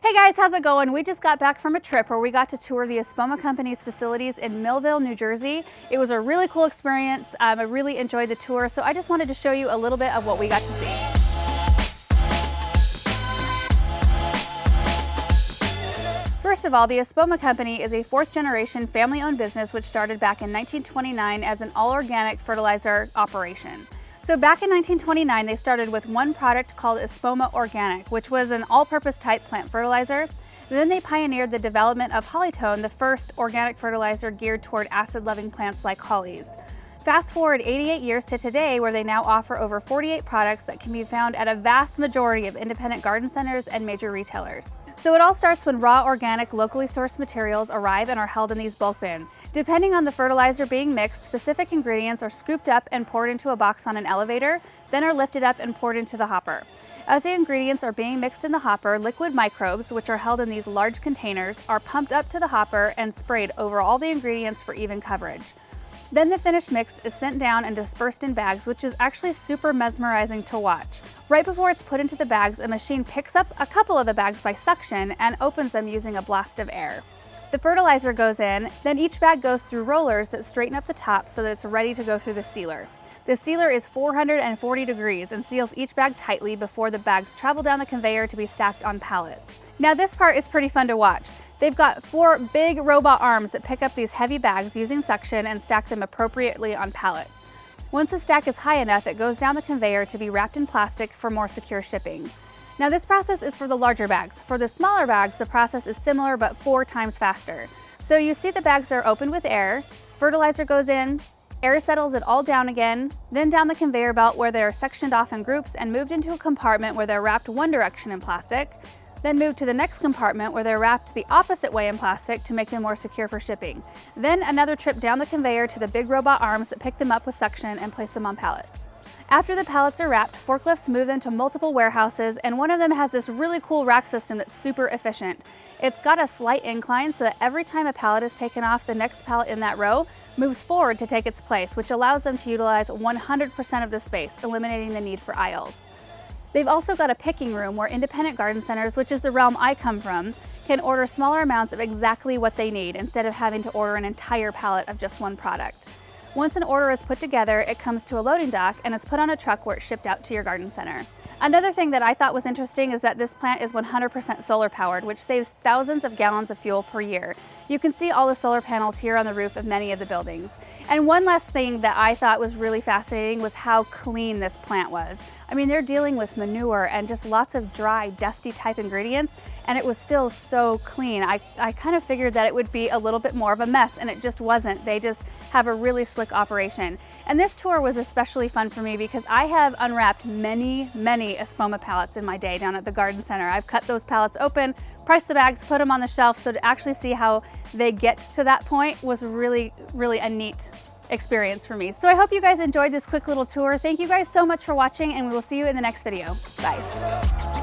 Hey guys, how's it going? We just got back from a trip where we got to tour the Espoma company's facilities in Millville, New Jersey. It was a really cool experience. I really enjoyed the tour, so I just wanted to show you a little bit of what we got to see. First of all, the Espoma company is a fourth-generation family-owned business which started back in 1929 as an all-organic fertilizer operation. So back in 1929, they started with one product called Espoma Organic, which was an all-purpose type plant fertilizer. Then they pioneered the development of Hollytone, the first organic fertilizer geared toward acid-loving plants like hollies. Fast forward 88 years to today, where they now offer over 48 products that can be found at a vast majority of independent garden centers and major retailers. So it all starts when raw, organic, locally sourced materials arrive and are held in these bulk bins. Depending on the fertilizer being mixed, specific ingredients are scooped up and poured into a box on an elevator, then are lifted up and poured into the hopper. As the ingredients are being mixed in the hopper, liquid microbes, which are held in these large containers, are pumped up to the hopper and sprayed over all the ingredients for even coverage. Then the finished mix is sent down and dispersed in bags, which is actually super mesmerizing to watch. Right before it's put into the bags, a machine picks up a couple of the bags by suction and opens them using a blast of air. The fertilizer goes in, then each bag goes through rollers that straighten up the top so that it's ready to go through the sealer. The sealer is 440 degrees and seals each bag tightly before the bags travel down the conveyor to be stacked on pallets. Now this part is pretty fun to watch. They've got 4 big robot arms that pick up these heavy bags using suction and stack them appropriately on pallets. Once the stack is high enough, it goes down the conveyor to be wrapped in plastic for more secure shipping. Now this process is for the larger bags. For the smaller bags, the process is similar but 4 times faster. So you see the bags are opened with air, fertilizer goes in, air settles it all down again, then down the conveyor belt where they're sectioned off in groups and moved into a compartment where they're wrapped one direction in plastic, then moved to the next compartment where they're wrapped the opposite way in plastic to make them more secure for shipping. Then another trip down the conveyor to the big robot arms that pick them up with suction and place them on pallets. After the pallets are wrapped, forklifts move them to multiple warehouses, and one of them has this really cool rack system that's super efficient. It's got a slight incline so that every time a pallet is taken off, the next pallet in that row moves forward to take its place, which allows them to utilize 100% of the space, eliminating the need for aisles. They've also got a picking room where independent garden centers, which is the realm I come from, can order smaller amounts of exactly what they need instead of having to order an entire pallet of just one product. Once an order is put together, it comes to a loading dock and is put on a truck where it's shipped out to your garden center. Another thing that I thought was interesting is that this plant is 100% solar powered, which saves thousands of gallons of fuel per year. You can see all the solar panels here on the roof of many of the buildings. And one last thing that I thought was really fascinating was how clean this plant was. I mean, they're dealing with manure and just lots of dry, dusty type ingredients, and it was still so clean. I kind of figured that it would be a little bit more of a mess, and it just wasn't. They just have a really slick operation. And this tour was especially fun for me because I have unwrapped many Espoma pallets in my day down at the garden center. I've cut those pallets open, priced the bags, put them on the shelf, so to actually see how they get to that point was really a neat experience for me. So I hope you guys enjoyed this quick little tour. Thank you guys so much for watching, and we will see you in the next video. Bye.